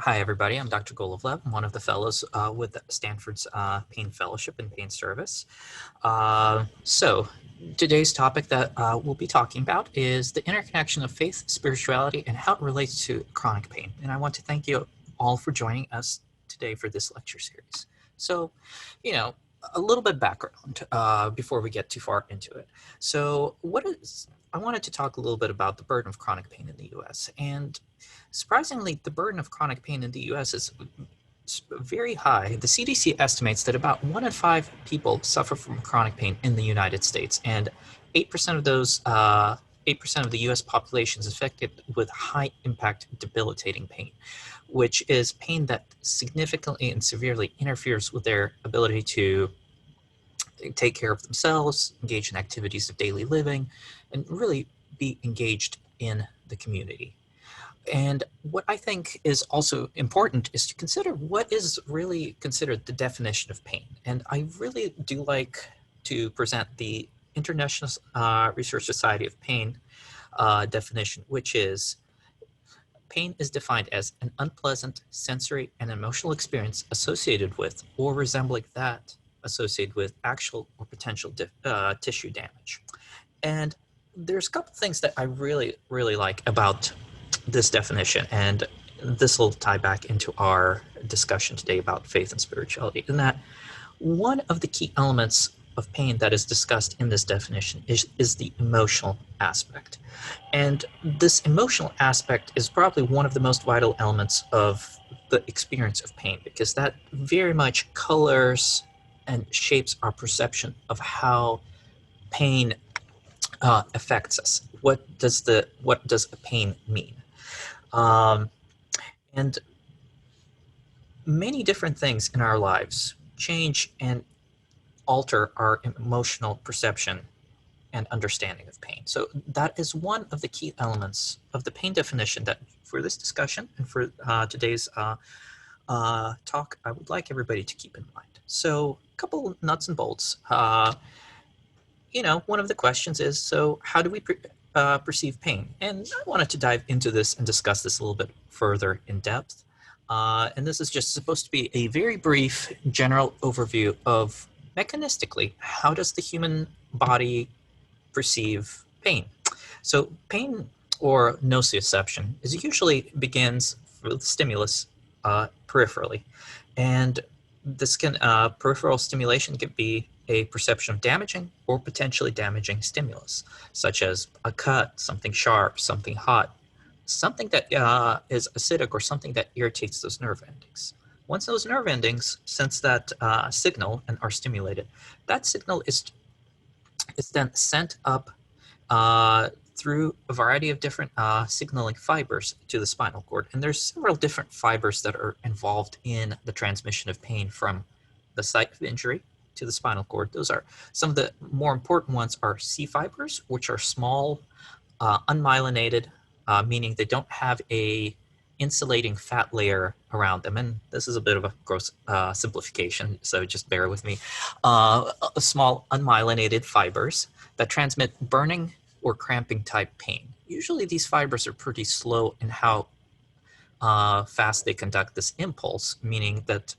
Hi, everybody. I'm Dr. Golovlev. I'm one of the fellows with Stanford's Pain Fellowship and Pain Service. So today's topic that we'll be talking about is the interconnection of faith, spirituality, and how it relates to chronic pain. And I want to thank you all for joining us today for this lecture series. So, a little bit background before we get too far into it. So I wanted to talk a little bit about the burden of chronic pain in the U.S. And surprisingly, the burden of chronic pain in the U.S. is very high. The CDC estimates that about 1 in 5 people suffer from chronic pain in the United States, and 8% of those 8% of the U.S. population is affected with high-impact debilitating pain, which is pain that significantly and severely interferes with their ability to take care of themselves, engage in activities of daily living, and really be engaged in the community. And what I think is also important is to consider what is really considered the definition of pain. And I really do like to present the International Research Society of Pain definition, which is pain is defined as an unpleasant sensory and emotional experience associated with or resembling that associated with actual or potential tissue damage. And there's a couple things that I really, really like about this definition, and this will tie back into our discussion today about faith and spirituality, in that one of the key elements of pain that is discussed in this definition is the emotional aspect. And this emotional aspect is probably one of the most vital elements of the experience of pain, because that very much colors and shapes our perception of how pain affects us. What does a pain mean? And many different things in our lives change and alter our emotional perception and understanding of pain. So that is one of the key elements of the pain definition that for this discussion and for today's talk, I would like everybody to keep in mind. So a couple of nuts and bolts. One of the questions is, so how do we perceive pain? And I wanted to dive into this and discuss this a little bit further in depth. And this is just supposed to be a very brief general overview of mechanistically, how does the human body perceive pain? So pain or nociception usually begins with stimulus peripherally. And this peripheral stimulation can be a perception of damaging or potentially damaging stimulus, such as a cut, something sharp, something hot, something that is acidic, or something that irritates those nerve endings. Once those nerve endings sense that signal and are stimulated, that signal is then sent up through a variety of different signaling fibers to the spinal cord. And there's several different fibers that are involved in the transmission of pain from the site of injury to the spinal cord. Those are some of the more important ones are C fibers, which are small, unmyelinated, meaning they don't have a insulating fat layer around them. And this is a bit of a gross simplification, so just bear with me. Small unmyelinated fibers that transmit burning or cramping type pain. Usually these fibers are pretty slow in how fast they conduct this impulse, meaning that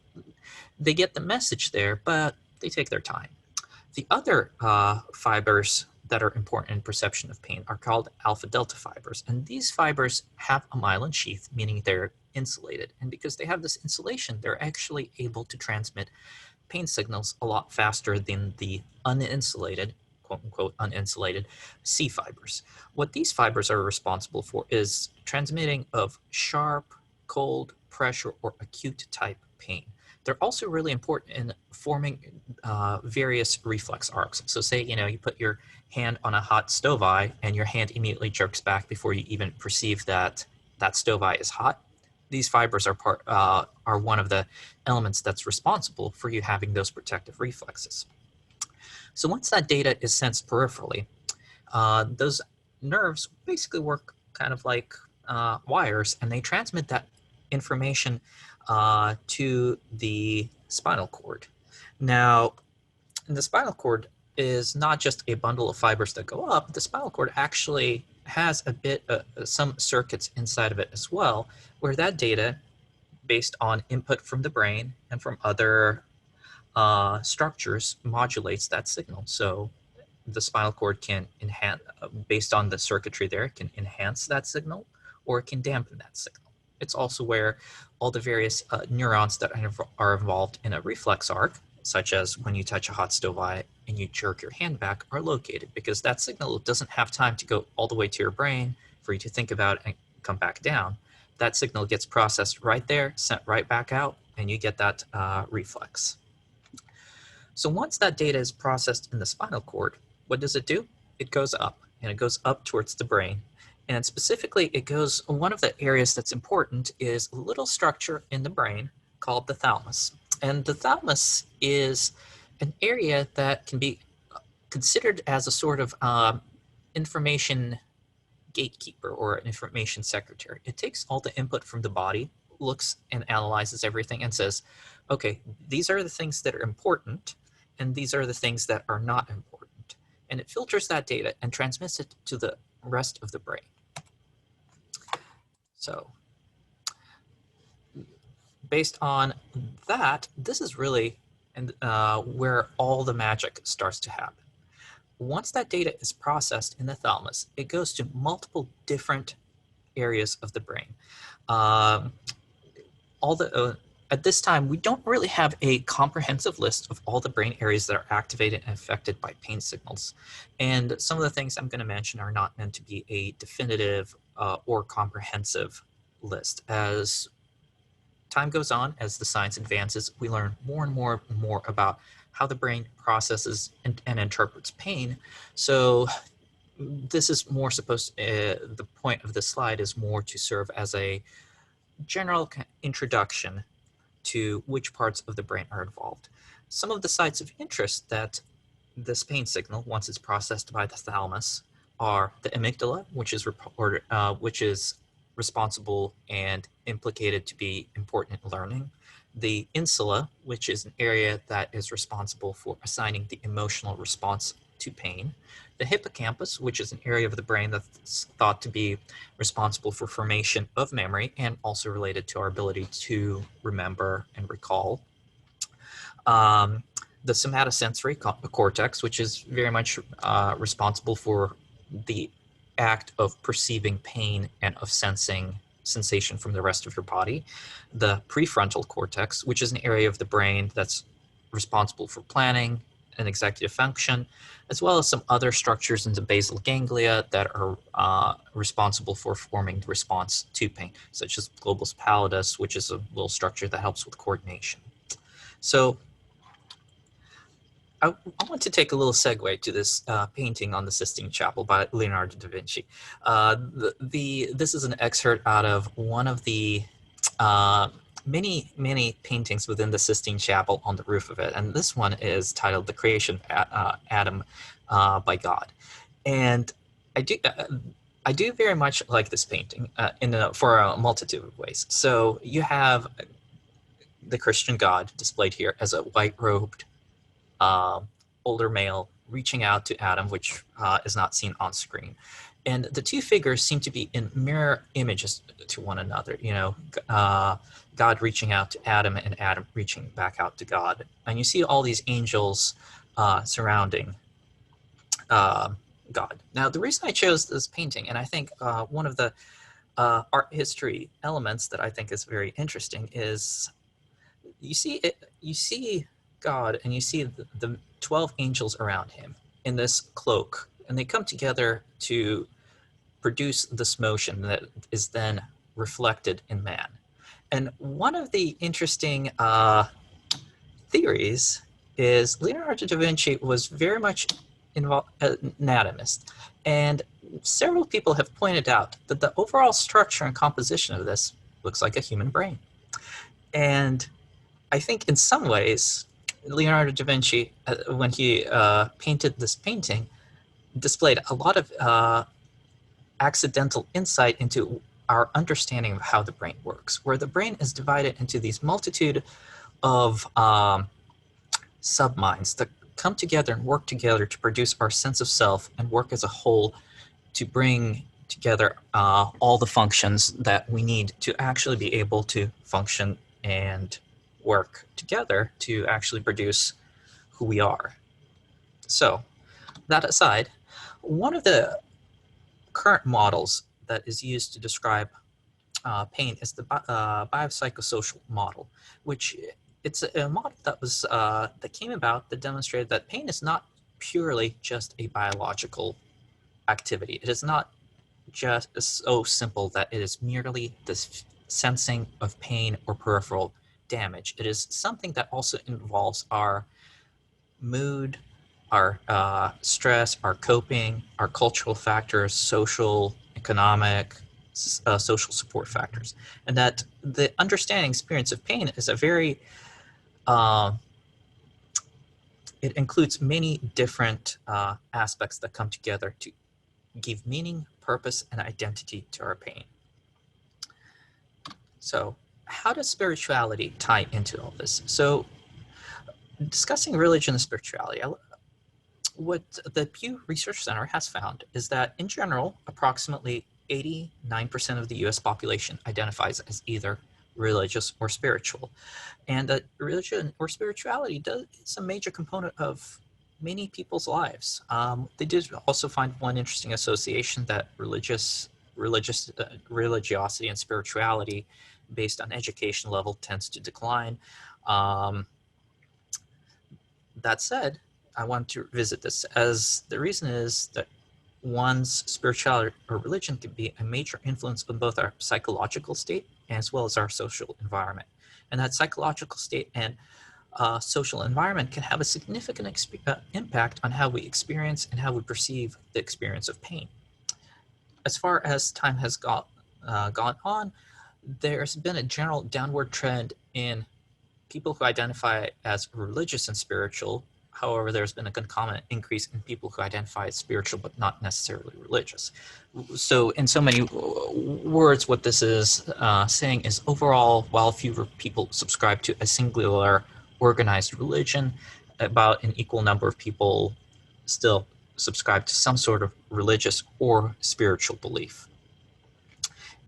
they get the message there, but they take their time. The other fibers that are important in perception of pain are called alpha delta fibers. And these fibers have a myelin sheath, meaning they're insulated. And because they have this insulation, they're actually able to transmit pain signals a lot faster than the uninsulated, quote unquote, uninsulated C fibers. What these fibers are responsible for is transmitting of sharp, cold, pressure, or acute type pain. They're also really important in forming various reflex arcs. So say, you put your hand on a hot stove eye and your hand immediately jerks back before you even perceive that that stove eye is hot. These fibers are one of the elements that's responsible for you having those protective reflexes. So once that data is sensed peripherally, those nerves basically work kind of like wires, and they transmit that information to the spinal cord. Now, the spinal cord is not just a bundle of fibers that go up. The spinal cord actually has some circuits inside of it as well, where that data based on input from the brain and from other structures, modulates that signal. So the spinal cord can enhance, based on the circuitry there, it can enhance that signal or it can dampen that signal. It's also where all the various neurons that are involved in a reflex arc, such as when you touch a hot stove eye and you jerk your hand back, are located, because that signal doesn't have time to go all the way to your brain for you to think about and come back down. That signal gets processed right there, sent right back out, and you get that reflex. So once that data is processed in the spinal cord, what does it do? It goes up, and it goes up towards the brain. And specifically, it goes, one of the areas that's important is a little structure in the brain called the thalamus. And the thalamus is an area that can be considered as a sort of information gatekeeper or an information secretary. It takes all the input from the body, looks and analyzes everything and says, okay, these are the things that are important, and these are the things that are not important. And it filters that data and transmits it to the rest of the brain. So based on that, this is really where all the magic starts to happen. Once that data is processed in the thalamus, it goes to multiple different areas of the brain. At this time, we don't really have a comprehensive list of all the brain areas that are activated and affected by pain signals. And some of the things I'm going to mention are not meant to be a definitive or comprehensive list. As time goes on, as the science advances, we learn more and more about how the brain processes and interprets pain. So this is more supposed, the point of this slide is more to serve as a general introduction to which parts of the brain are involved. Some of the sites of interest that this pain signal, once it's processed by the thalamus, are the amygdala, which is responsible and implicated to be important in learning; the insula, which is an area that is responsible for assigning the emotional response to pain; the hippocampus, which is an area of the brain that's thought to be responsible for formation of memory and also related to our ability to remember and recall; the somatosensory cortex, which is very much responsible for the act of perceiving pain and of sensing sensation from the rest of your body; the prefrontal cortex, which is an area of the brain that's responsible for planning and executive function, as well as some other structures in the basal ganglia that are responsible for forming the response to pain, such as globus pallidus, which is a little structure that helps with coordination. So I want to take a little segue to this painting on the Sistine Chapel by Leonardo da Vinci. This is an excerpt out of one of the many paintings within the Sistine Chapel on the roof of it, and this one is titled "The Creation Adam by God." And I do very much like this painting for a multitude of ways. So you have the Christian God displayed here as a white-robed older male reaching out to Adam, which is not seen on screen. And the two figures seem to be in mirror images to one another, God reaching out to Adam and Adam reaching back out to God. And you see all these angels surrounding God. Now, the reason I chose this painting, and I think one of the art history elements that I think is very interesting, is you see God and you see the 12 angels around him in this cloak, and they come together to produce this motion that is then reflected in man. And one of the interesting theories is Leonardo da Vinci was very much involved, anatomist, and several people have pointed out that the overall structure and composition of this looks like a human brain. And I think in some ways, Leonardo da Vinci, when he painted this painting, displayed a lot of accidental insight into our understanding of how the brain works, where the brain is divided into these multitude of subminds that come together and work together to produce our sense of self and work as a whole to bring together all the functions that we need to actually be able to function and work together to actually produce who we are. So, that aside, one of the current models that is used to describe pain is the biopsychosocial model, which it's a model that was that came about that demonstrated that pain is not purely just a biological activity. It is not just so simple that it is merely this sensing of pain or peripheral damage. It is something that also involves our mood, our stress, our coping, our cultural factors, social, economic, social support factors, and that the understanding experience of pain is a very uh, it includes many different aspects that come together to give meaning, purpose, and identity to our pain. So, how does spirituality tie into all this? So, discussing religion and spirituality, what the Pew Research Center has found is that, in general, approximately 89% of the US population identifies as either religious or spiritual. And that religion or spirituality is a major component of many people's lives. They did also find one interesting association that religiosity and spirituality based on education level tends to decline. Um, that said, I want to revisit this as the reason is that one's spirituality or religion can be a major influence on both our psychological state as well as our social environment. And that psychological state and social environment can have a significant impact on how we experience and how we perceive the experience of pain. As far as time has gone on, there's been a general downward trend in people who identify as religious and spiritual. However, there's been a concomitant increase in people who identify as spiritual but not necessarily religious. So, in so many words, what this is saying is overall, while fewer people subscribe to a singular organized religion, about an equal number of people still subscribe to some sort of religious or spiritual belief.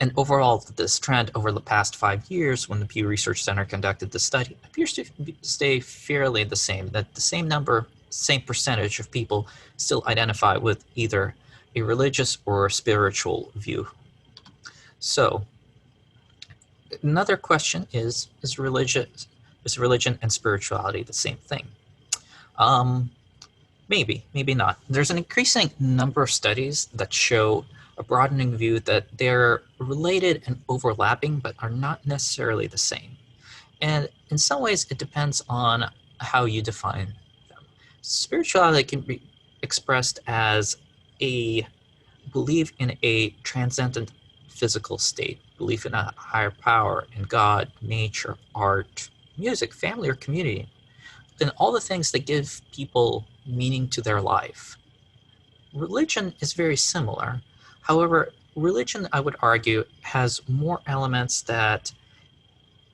And overall, this trend over the past 5 years, when the Pew Research Center conducted the study, appears to stay fairly the same, that the same number, same percentage of people still identify with either a religious or a spiritual view. So, another question is religion and spirituality the same thing? Maybe, maybe not. There's an increasing number of studies that show a broadening view that they're related and overlapping, but are not necessarily the same. And in some ways, it depends on how you define them. Spirituality can be expressed as a belief in a transcendent physical state, belief in a higher power, in God, nature, art, music, family, or community, and all the things that give people meaning to their life. Religion is very similar. However, religion, I would argue, has more elements that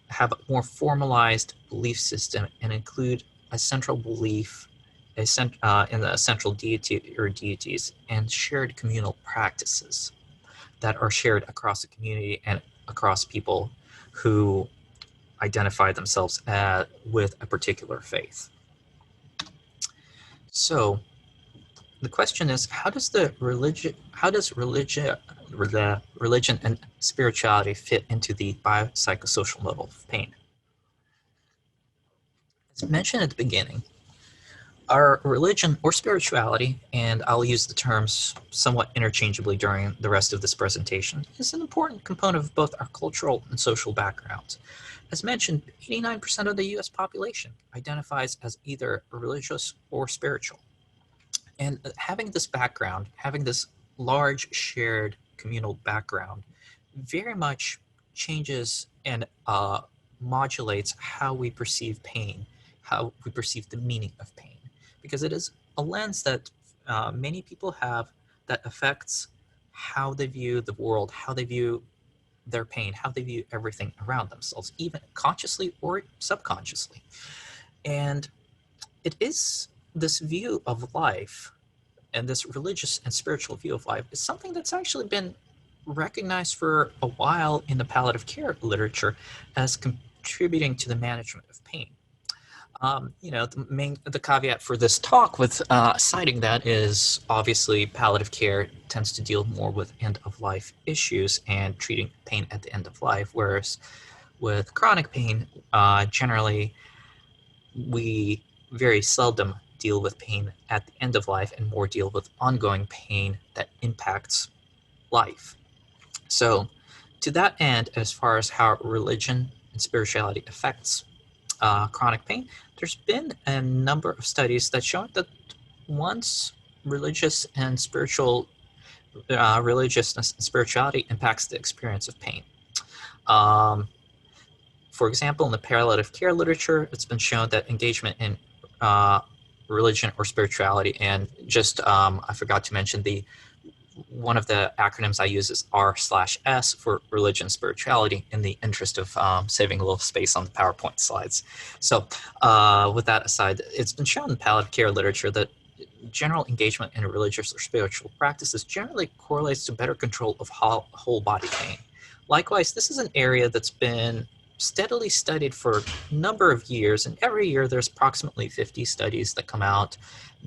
have a more formalized belief system and include a central belief in a central deity or deities and shared communal practices that are shared across the community and across people who identify themselves with a particular faith. So, the question is, the religion and spirituality fit into the biopsychosocial level of pain? As mentioned at the beginning, our religion or spirituality, and I'll use the terms somewhat interchangeably during the rest of this presentation, is an important component of both our cultural and social backgrounds. As mentioned, 89% of the US population identifies as either religious or spiritual. And having this background, having this large shared communal background, very much changes and modulates how we perceive pain, how we perceive the meaning of pain, because it is a lens that many people have that affects how they view the world, how they view their pain, how they view everything around themselves, even consciously or subconsciously. And it is this view of life and this religious and spiritual view of life is something that's actually been recognized for a while in the palliative care literature as contributing to the management of pain. The caveat for this talk with citing that is obviously palliative care tends to deal more with end of life issues and treating pain at the end of life, whereas with chronic pain, generally we very seldom deal with pain at the end of life and more deal with ongoing pain that impacts life. So, to that end, as far as how religion and spirituality affects chronic pain, there's been a number of studies that show that once religious and spiritual religiousness and spirituality impacts the experience of pain. For example, in the palliative care literature, it's been shown that engagement in religion or spirituality, and just I forgot to mention one of the acronyms I use is R/S for religion spirituality in the interest of saving a little space on the PowerPoint slides. So with that aside, it's been shown in palliative care literature that general engagement in religious or spiritual practices generally correlates to better control of whole body pain. Likewise, this is an area that's been steadily studied for a number of years, and every year there's approximately 50 studies that come out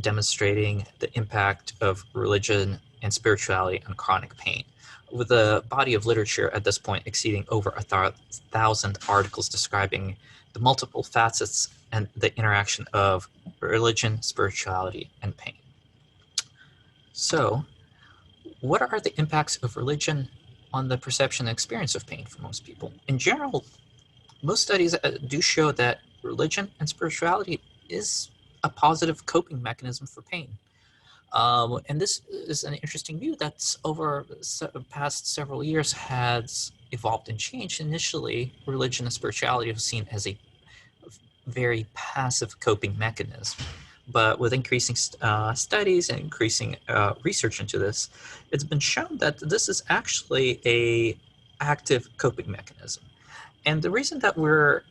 demonstrating the impact of religion and spirituality on chronic pain, with a body of literature at this point exceeding over 1,000 articles describing the multiple facets and the interaction of religion, spirituality, and pain. So, what are the impacts of religion on the perception and experience of pain for most people? In general, most studies do show that religion and spirituality is a positive coping mechanism for pain. And this is an interesting view that's over the past several years has evolved and changed. Initially, religion and spirituality was seen as a very passive coping mechanism. But with increasing studies and increasing research into this, it's been shown that this is actually a active coping mechanism. And the reason that we're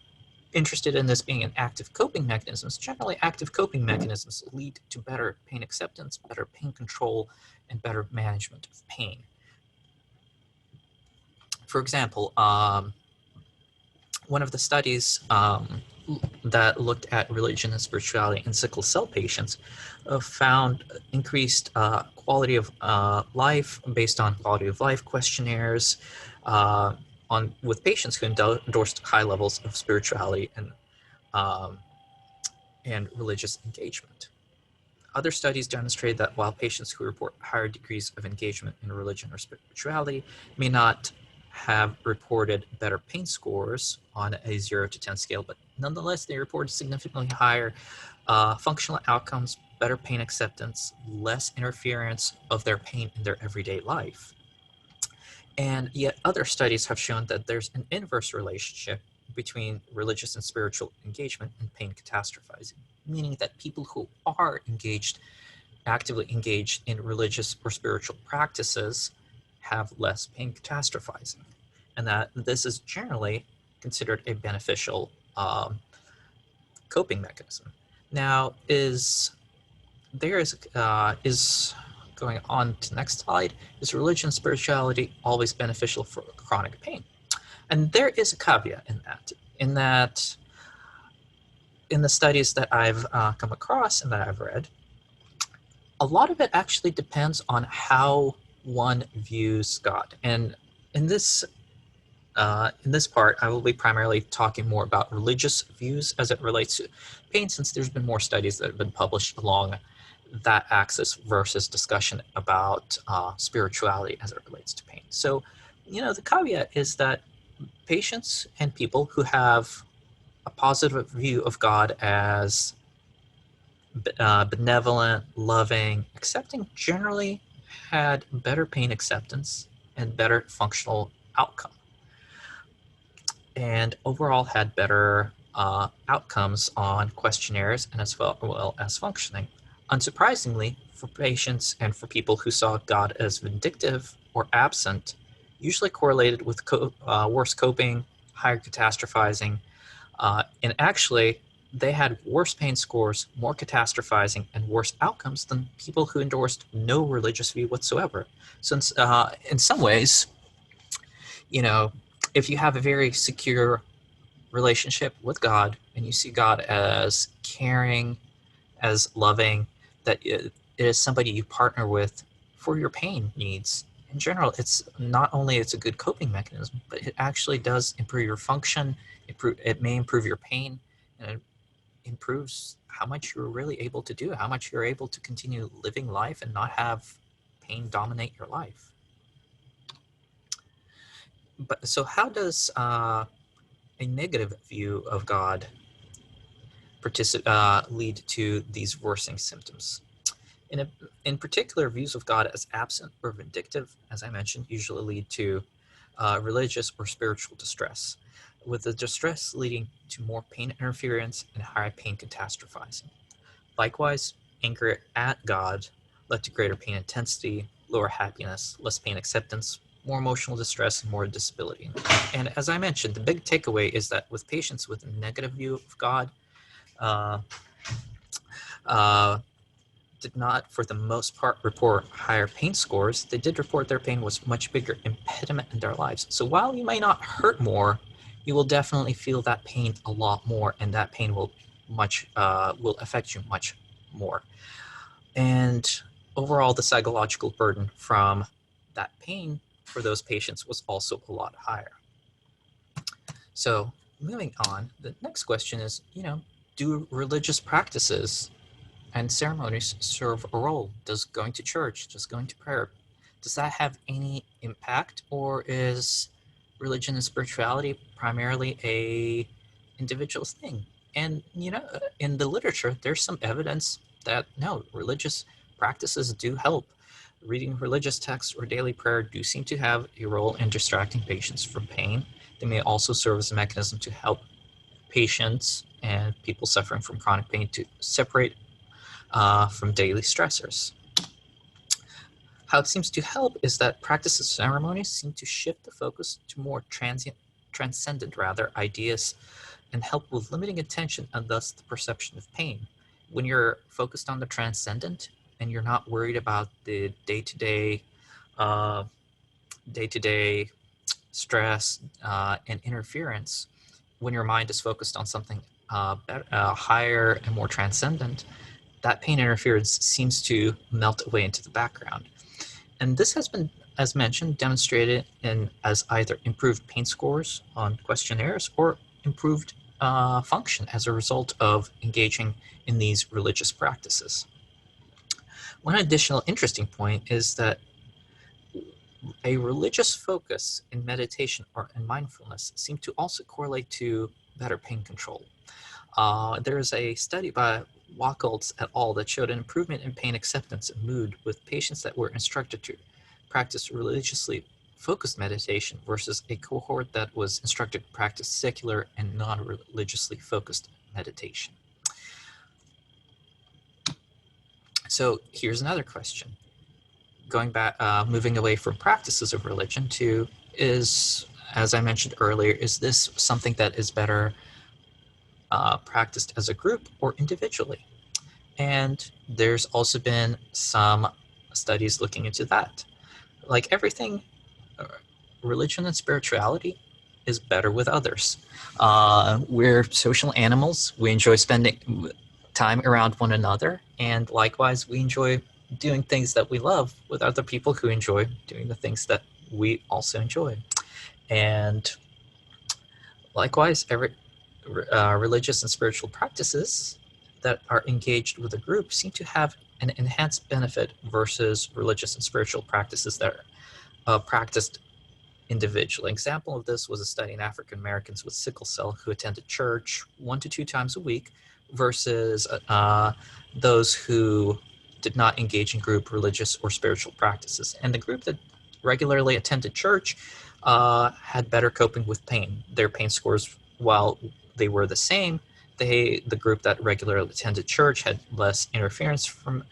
interested in this being an active coping mechanism is generally active coping mechanisms lead to better pain acceptance, better pain control, and better management of pain. For example, one of the studies that looked at religion and spirituality in sickle cell patients found increased quality of life based on quality of life questionnaires with patients who endorsed high levels of spirituality and religious engagement. Other studies demonstrate that while patients who report higher degrees of engagement in religion or spirituality may not have reported better pain scores on a 0 to 10 scale, but nonetheless they reported significantly higher functional outcomes, better pain acceptance, less interference of their pain in their everyday life. And yet other studies have shown that there's an inverse relationship between religious and spiritual engagement and pain catastrophizing, meaning that people who are actively engaged in religious or spiritual practices have less pain catastrophizing, and that this is generally considered a beneficial coping mechanism. Now, going on to the next slide, is religion and spirituality always beneficial for chronic pain? And there is a caveat in that in the studies that I've come across and that I've read, a lot of it actually depends on how one views God. And in this part, I will be primarily talking more about religious views as it relates to pain, since there's been more studies that have been published along that axis versus discussion about spirituality as it relates to pain. So, the caveat is that patients and people who have a positive view of God as benevolent, loving, accepting, generally had better pain acceptance and better functional outcome, and overall had better outcomes on questionnaires and as well as functioning. Unsurprisingly, for patients and for people who saw God as vindictive or absent, usually correlated with worse coping, higher catastrophizing, and actually they had worse pain scores, more catastrophizing, and worse outcomes than people who endorsed no religious view whatsoever. Since in some ways, you know, if you have a very secure relationship with God and you see God as caring, as loving, that it is somebody you partner with for your pain needs. In general, it's not only it's a good coping mechanism, but it actually does improve your function. It may improve your pain, and it improves how much you're really able to do, how much you're able to continue living life and not have pain dominate your life. But so, how does a negative view of God lead to these worsening symptoms? In particular, views of God as absent or vindictive, as I mentioned, usually lead to religious or spiritual distress, with the distress leading to more pain interference and higher pain catastrophizing. Likewise, anger at God led to greater pain intensity, lower happiness, less pain acceptance, more emotional distress, and more disability. And as I mentioned, the big takeaway is that with patients with a negative view of God, uh, uh, did not, for the most part, report higher pain scores. They did report their pain was much bigger impediment in their lives. So while you may not hurt more, you will definitely feel that pain a lot more, and that pain will affect you much more. And overall, the psychological burden from that pain for those patients was also a lot higher. So moving on, the next question is, do religious practices and ceremonies serve a role? Does going to church, does going to prayer, does that have any impact, or is religion and spirituality primarily a individualist thing? And in the literature, there's some evidence that no, religious practices do help. Reading religious texts or daily prayer do seem to have a role in distracting patients from pain. They may also serve as a mechanism to help patients and people suffering from chronic pain to separate from daily stressors. How it seems to help is that practices and ceremonies seem to shift the focus to more transcendent ideas and help with limiting attention and thus the perception of pain. When you're focused on the transcendent and you're not worried about the uh, day-to-day stress and interference, when your mind is focused on something higher and more transcendent, that pain interference seems to melt away into the background. And this has been, as mentioned, demonstrated as either improved pain scores on questionnaires or improved function as a result of engaging in these religious practices. One additional interesting point is that a religious focus in meditation or in mindfulness seem to also correlate to better pain control. There is a study by Wacholtz et al. That showed an improvement in pain acceptance and mood with patients that were instructed to practice religiously focused meditation versus a cohort that was instructed to practice secular and non-religiously focused meditation. So here's another question. Going back, moving away from practices of religion to as I mentioned earlier, is this something that is better practiced as a group or individually? And there's also been some studies looking into that. Like everything, religion and spirituality is better with others. We're social animals. We enjoy spending time around one another. And likewise, we enjoy doing things that we love with other people who enjoy doing the things that we also enjoy. And likewise, religious and spiritual practices that are engaged with a group seem to have an enhanced benefit versus religious and spiritual practices that are practiced individually. An example of this was a study in African Americans with sickle cell who attended church 1 to 2 times a week versus those who did not engage in group religious or spiritual practices. And the group that regularly attended church had better coping with pain. Their pain scores, while they were the same, the group that regularly attended church had less interference from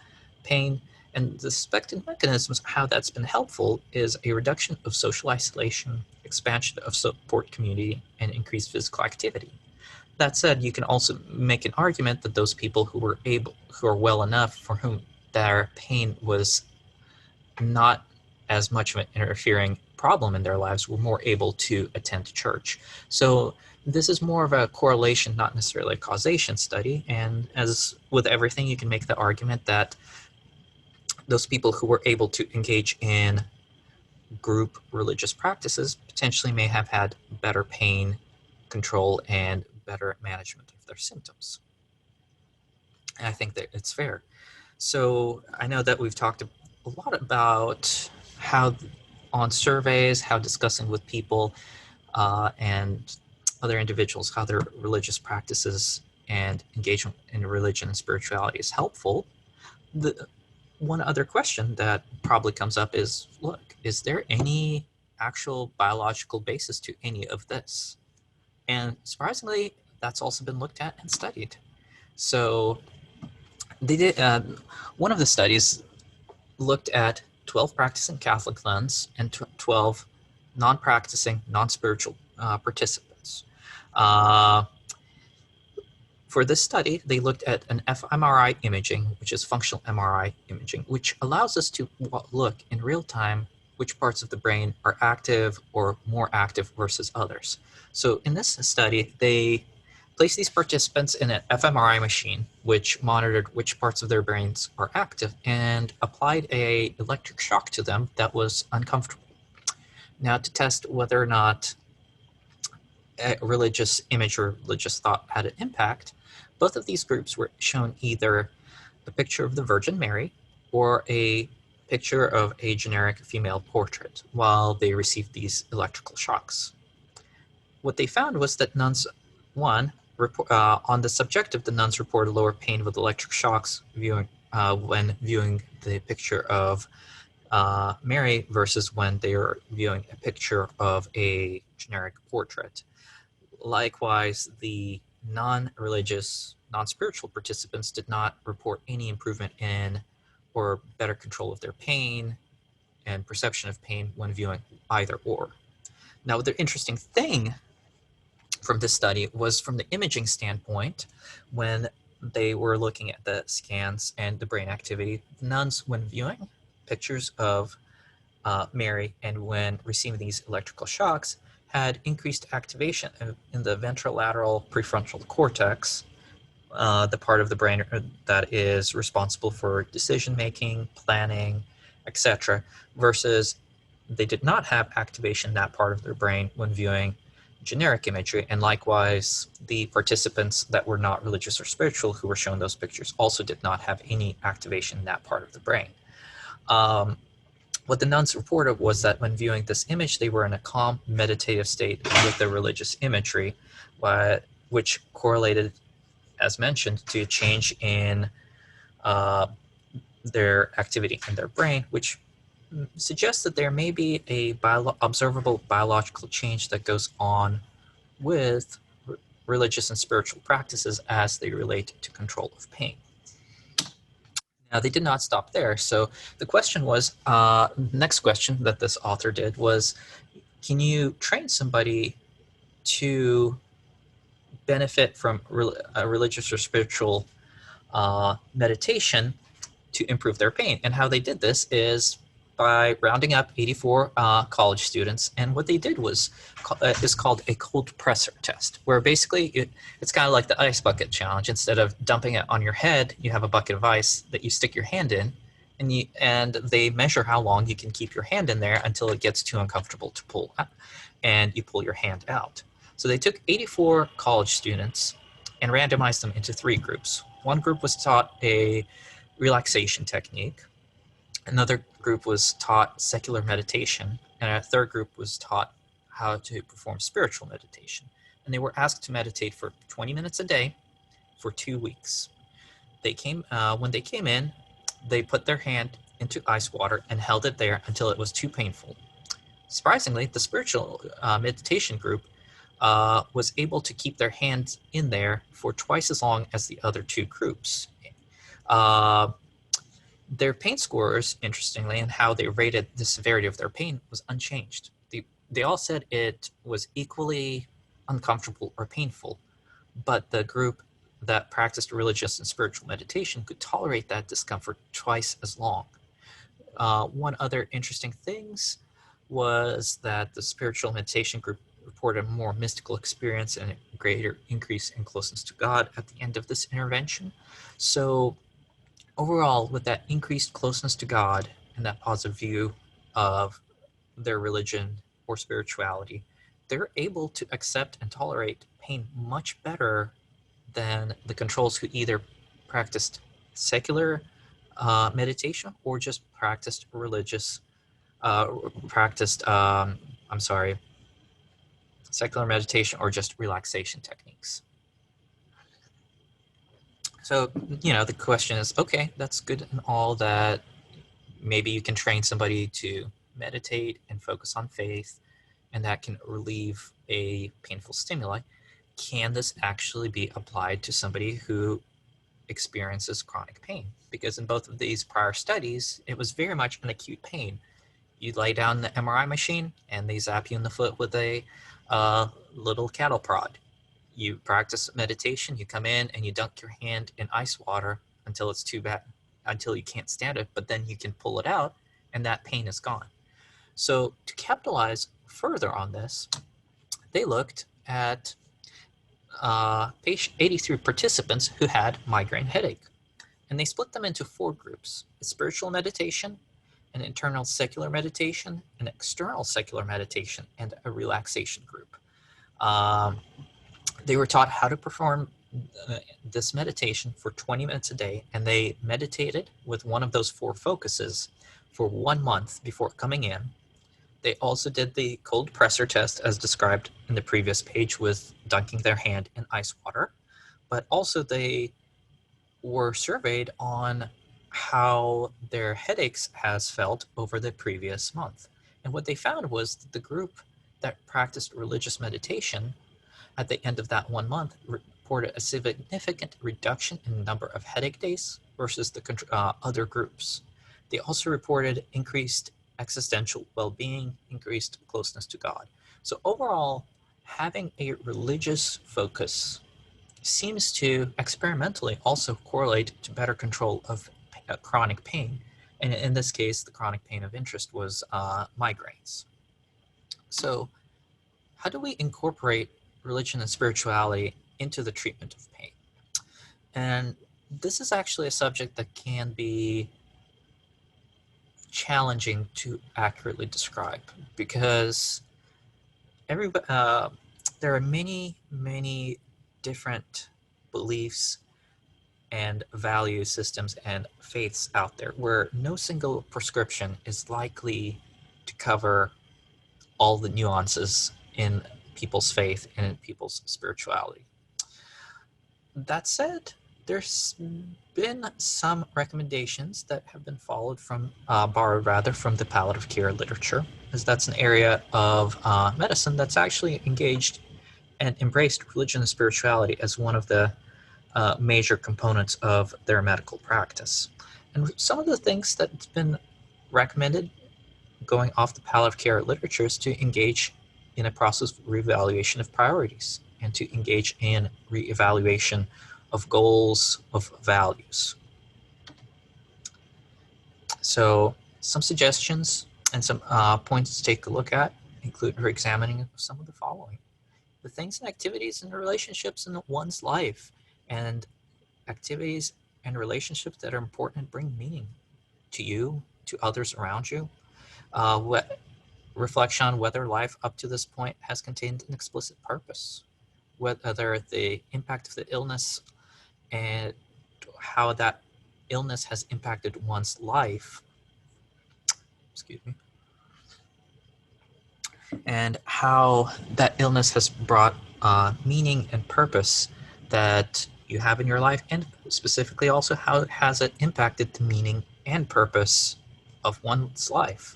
pain. And the suspected mechanisms of how that's been helpful is a reduction of social isolation, expansion of support community, and increased physical activity. That said, you can also make an argument that those people who are well enough, for whom their pain was not as much of an interfering problem in their lives, were more able to attend church. So this is more of a correlation, not necessarily a causation study. And as with everything, you can make the argument that those people who were able to engage in group religious practices potentially may have had better pain control and better management of their symptoms. And I think that it's fair. So I know that we've talked a lot about how on surveys, how discussing with people and other individuals, how their religious practices and engagement in religion and spirituality is helpful. The one other question that probably comes up is, look, is there any actual biological basis to any of this? And surprisingly, that's also been looked at and studied. So they did one of the studies looked at 12 practicing Catholic nuns and 12 non-practicing, non-spiritual participants. Uh, for this study, they looked at an fMRI imaging, which is functional MRI imaging, which allows us to look in real time which parts of the brain are active or more active versus others. So in this study, they placed these participants in an fMRI machine, which monitored which parts of their brains are active, and applied an electric shock to them that was uncomfortable. Now, to test whether or not a religious image or religious thought had an impact, both of these groups were shown either a picture of the Virgin Mary or a picture of a generic female portrait while they received these electrical shocks. What they found was that nuns, one, on the subjective, the nuns reported lower pain with electric shocks when viewing the picture of Mary versus when they were viewing a picture of a generic portrait. Likewise, the non-religious, non-spiritual participants did not report any improvement in or better control of their pain and perception of pain when viewing either or. Now, the interesting thing from this study was from the imaging standpoint, when they were looking at the scans and the brain activity, nuns, when viewing pictures of Mary and when receiving these electrical shocks, had increased activation in the ventrolateral prefrontal cortex, the part of the brain that is responsible for decision making, planning, etc., versus they did not have activation in that part of their brain when viewing generic imagery. And likewise, the participants that were not religious or spiritual who were shown those pictures also did not have any activation in that part of the brain. What the nuns reported was that when viewing this image, they were in a calm, meditative state with the religious imagery, which correlated, as mentioned, to a change in their activity in their brain, which suggests that there may be a observable biological change that goes on with religious and spiritual practices as they relate to control of pain. Now, they did not stop there. So the question was, next question that this author did was, can you train somebody to benefit from a religious or spiritual meditation to improve their pain? And how they did this is by rounding up 84 college students. And what they did was is called a cold pressor test, where basically it's kind of like the ice bucket challenge. Instead of dumping it on your head, you have a bucket of ice that you stick your hand in, and they measure how long you can keep your hand in there until it gets too uncomfortable to pull out, and you pull your hand out. So they took 84 college students and randomized them into 3 groups. One group was taught a relaxation technique. Another group was taught secular meditation, and a third group was taught how to perform spiritual meditation. And they were asked to meditate for 20 minutes a day for 2 weeks. When they came in, they put their hand into ice water and held it there until it was too painful. Surprisingly, the spiritual meditation group was able to keep their hands in there for twice as long as the other 2 groups. Their pain scores, interestingly, and how they rated the severity of their pain was unchanged. They all said it was equally uncomfortable or painful, but the group that practiced religious and spiritual meditation could tolerate that discomfort twice as long. One other interesting things was that the spiritual meditation group reported a more mystical experience and a greater increase in closeness to God at the end of this intervention. So overall, with that increased closeness to God and that positive view of their religion or spirituality, they're able to accept and tolerate pain much better than the controls who either practiced secular meditation or just practiced religious, uh, practiced, I'm sorry, secular meditation or just relaxation techniques. So, the question is, okay, that's good and all that maybe you can train somebody to meditate and focus on faith, and that can relieve a painful stimuli. Can this actually be applied to somebody who experiences chronic pain? Because in both of these prior studies, it was very much an acute pain. You lay down the MRI machine and they zap you in the foot with a little cattle prod. You practice meditation, you come in and you dunk your hand in ice water until it's too bad, until you can't stand it, but then you can pull it out and that pain is gone. So to capitalize further on this, they looked at 83 participants who had migraine headache. And they split them into 4 groups: a spiritual meditation, an internal secular meditation, an external secular meditation, and a relaxation group. Um, they were taught how to perform this meditation for 20 minutes a day, and they meditated with one of those 4 focuses for 1 month before coming in. They also did the cold presser test as described in the previous page with dunking their hand in ice water, but also they were surveyed on how their headaches has felt over the previous month. And what they found was that the group that practiced religious meditation at the end of that 1 month reported a significant reduction in the number of headache days versus the other groups. They also reported increased existential well-being, increased closeness to God. So overall, having a religious focus seems to experimentally also correlate to better control of chronic pain. And in this case, the chronic pain of interest was migraines. So how do we incorporate religion and spirituality into the treatment of pain? And this is actually a subject that can be challenging to accurately describe because there are many different beliefs and value systems and faiths out there where no single prescription is likely to cover all the nuances in people's faith and in people's spirituality. That said, there's been some recommendations that have been borrowed from the palliative care literature, as that's an area of medicine that's actually engaged and embraced religion and spirituality as one of the major components of their medical practice. And some of the things that's been recommended going off the palliative care literature is to engage in a process of reevaluation of priorities and to engage in reevaluation of goals, of values. So some suggestions and some points to take a look at include examining some of the following: the things and activities and relationships in one's life, and activities and relationships that are important and bring meaning to you, to others around you. Reflection on whether life up to this point has contained an explicit purpose, whether the impact of the illness and how that illness has impacted one's life, and how that illness has brought meaning and purpose that you have in your life, and specifically also how has it impacted the meaning and purpose of one's life.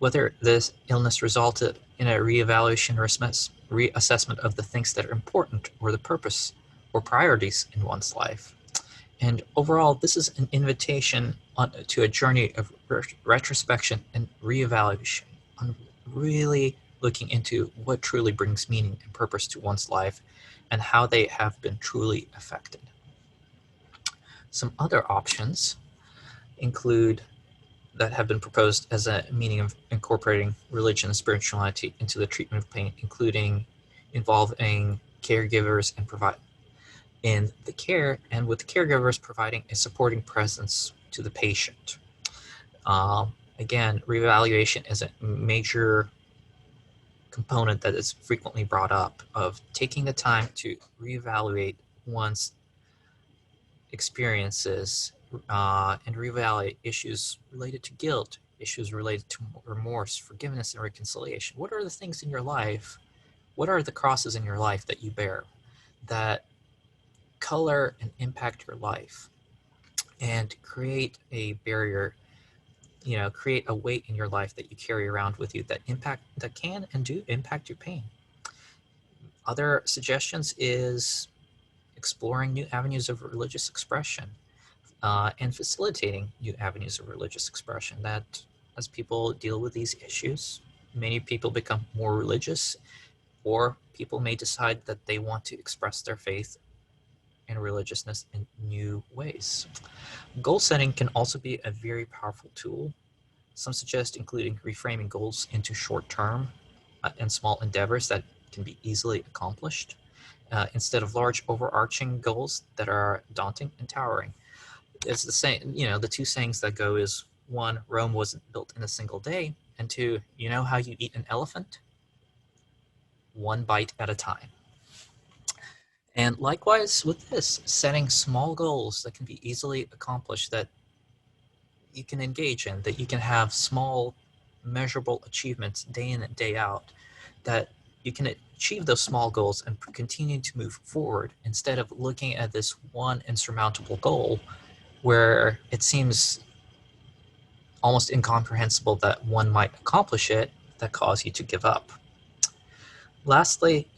Whether this illness resulted in a reevaluation or reassessment of the things that are important or the purpose or priorities in one's life. And overall, this is an invitation to a journey of retrospection and reevaluation on really looking into what truly brings meaning and purpose to one's life and how they have been truly affected. Some other options include that have been proposed as a meaning of incorporating religion and spirituality into the treatment of pain, including involving caregivers and provide in the care, and with the caregivers providing a supporting presence to the patient. Again, reevaluation is a major component that is frequently brought up of taking the time to reevaluate one's experiences and reevaluate issues related to guilt, issues related to remorse, forgiveness, and reconciliation. What are the things in your life? What are the crosses in your life that you bear that color and impact your life and create a barrier, create a weight in your life that you carry around with you that can and do impact your pain? Other suggestions is exploring new avenues of religious expression and facilitating new avenues of religious expression. That as people deal with these issues, many people become more religious, or people may decide that they want to express their faith and religiousness in new ways. Goal setting can also be a very powerful tool. Some suggest including reframing goals into short-term and small endeavors that can be easily accomplished instead of large overarching goals that are daunting and towering. It's the same, the two sayings that go is, one, Rome wasn't built in a single day, and two, you know how you eat an elephant? One bite at a time. And likewise with this, setting small goals that can be easily accomplished, that you can engage in, that you can have small measurable achievements day in and day out, that you can achieve those small goals and continue to move forward instead of looking at this one insurmountable goal where it seems almost incomprehensible that one might accomplish it, that cause you to give up. Lastly,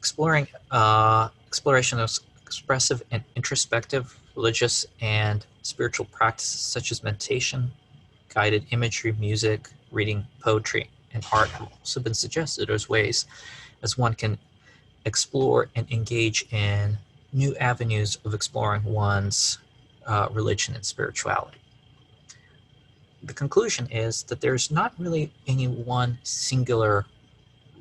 exploration of expressive and introspective religious and spiritual practices such as meditation, guided imagery, music, reading, poetry, and art have also been suggested as ways as one can explore and engage in new avenues of exploring one's religion and spirituality. The conclusion is that there's not really any one singular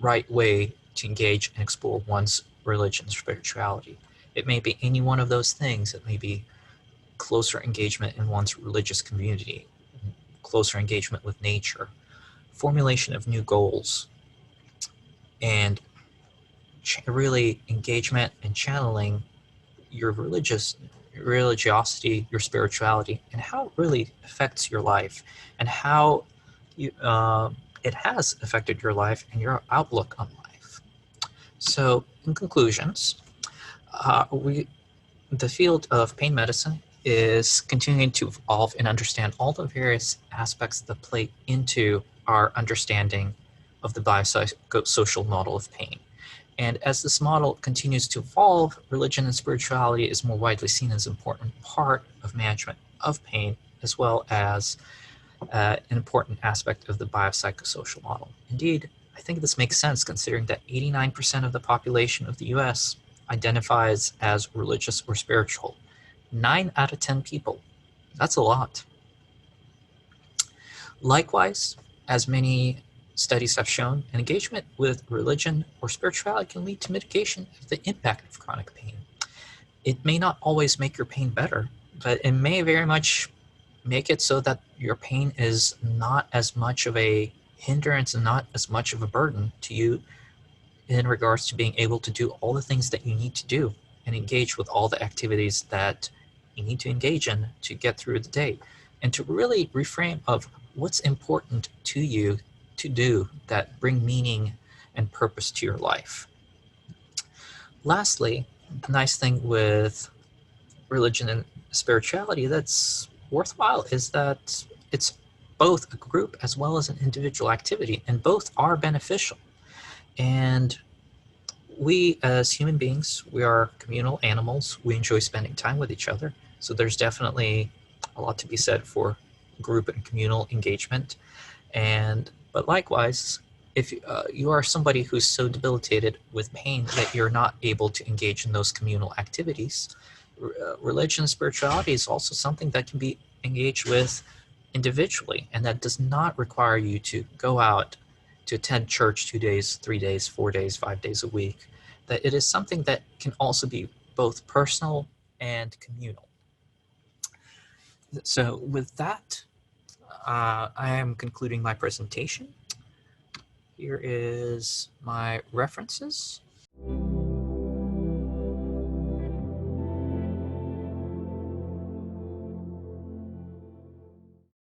right way to engage and explore one's religion and spirituality. It may be any one of those things. It may be closer engagement in one's religious community, closer engagement with nature, formulation of new goals, and really engagement and channeling your religiosity, your spirituality, and how it really affects your life, and how it has affected your life and your outlook on life. So, in conclusions, the field of pain medicine is continuing to evolve and understand all the various aspects that play into our understanding of the biopsychosocial model of pain. And as this model continues to evolve, religion and spirituality is more widely seen as an important part of management of pain, as well as an important aspect of the biopsychosocial model. Indeed, I think this makes sense considering that 89% of the population of the US identifies as religious or spiritual. 9 out of 10 people. That's a lot. Likewise, as many studies have shown, engagement with religion or spirituality can lead to mitigation of the impact of chronic pain. It may not always make your pain better, but it may very much make it so that your pain is not as much of a hindrance and not as much of a burden to you in regards to being able to do all the things that you need to do and engage with all the activities that you need to engage in to get through the day, and to really reframe of what's important to you to do that bring meaning and purpose to your life. Lastly, the nice thing with religion and spirituality that's worthwhile is that it's both a group as well as an individual activity, and both are beneficial. And we as human beings, we are communal animals. We enjoy spending time with each other. So there's definitely a lot to be said for group and communal engagement. But likewise, if you are somebody who's so debilitated with pain that you're not able to engage in those communal activities, religion and spirituality is also something that can be engaged with individually, and that does not require you to go out to attend church 2 days, 3 days, 4 days, 5 days a week. That it is something that can also be both personal and communal. So with that, I am concluding my presentation. Here is my references.